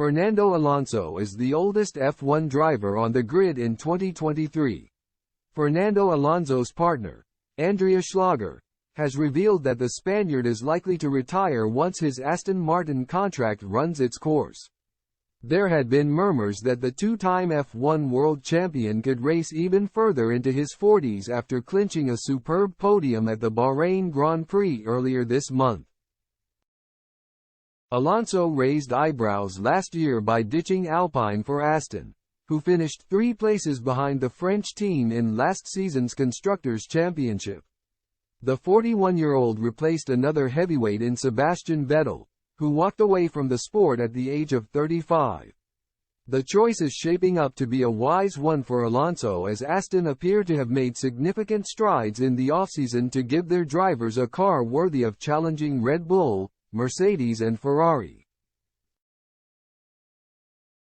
Fernando Alonso is the oldest F1 driver on the grid in 2023. Fernando Alonso's partner, Andrea Schlager, has revealed that the Spaniard is likely to retire once his Aston Martin contract runs its course. There had been murmurs that the two-time F1 world champion could race even further into his 40s after clinching a superb podium at the Bahrain Grand Prix earlier this month. Alonso raised eyebrows last year by ditching Alpine for Aston, who finished 3 places behind the French team in last season's Constructors' Championship. The 41-year-old replaced another heavyweight in Sebastian Vettel, who walked away from the sport at the age of 35. The choice is shaping up to be a wise one for Alonso, as Aston appear to have made significant strides in the offseason to give their drivers a car worthy of challenging Red Bull, Mercedes and Ferrari.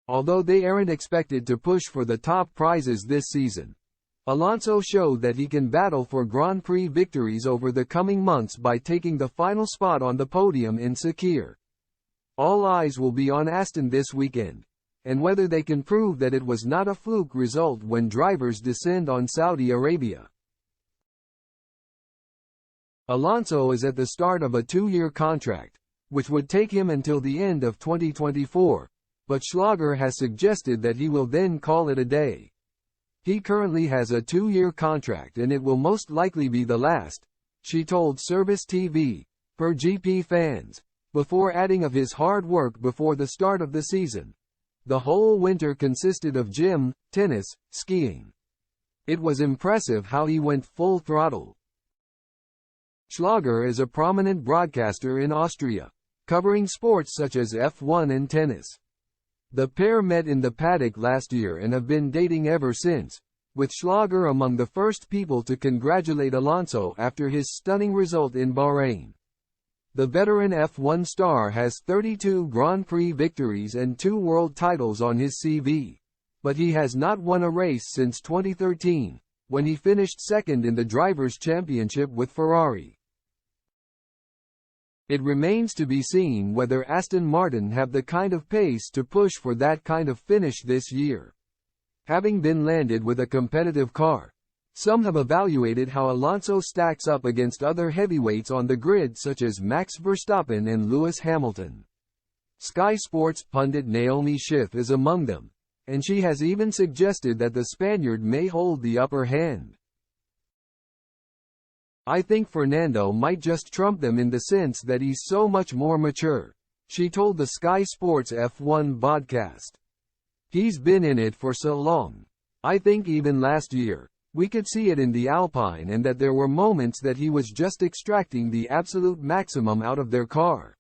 Although they aren't expected to push for the top prizes this season, Alonso showed that he can battle for Grand Prix victories over the coming months by taking the final spot on the podium in Sakir. All eyes will be on Aston this weekend, and whether they can prove that it was not a fluke result when drivers descend on Saudi Arabia. Alonso is at the start of a 2-year contract, which would take him until the end of 2024, but Schlager has suggested that he will then call it a day. He currently has a 2-year contract and it will most likely be the last, she told Service TV, per GP fans, before adding of his hard work before the start of the season. The whole winter consisted of gym, tennis, skiing. It was impressive how he went full throttle. Schlager is a prominent broadcaster in Austria, covering sports such as F1 and tennis. The pair met in the paddock last year and have been dating ever since, with Schlager among the first people to congratulate Alonso after his stunning result in Bahrain. The veteran F1 star has 32 Grand Prix victories and 2 world titles on his CV, but he has not won a race since 2013, when he finished second in the Drivers' Championship with Ferrari. It remains to be seen whether Aston Martin have the kind of pace to push for that kind of finish this year. Having been landed with a competitive car, some have evaluated how Alonso stacks up against other heavyweights on the grid such as Max Verstappen and Lewis Hamilton. Sky Sports pundit Naomi Schiff is among them, and she has even suggested that the Spaniard may hold the upper hand. "I think Fernando might just trump them in the sense that he's so much more mature," she told the Sky Sports F1 podcast. "He's been in it for so long. I think even last year, we could see it in the Alpine and that there were moments that he was just extracting the absolute maximum out of their car.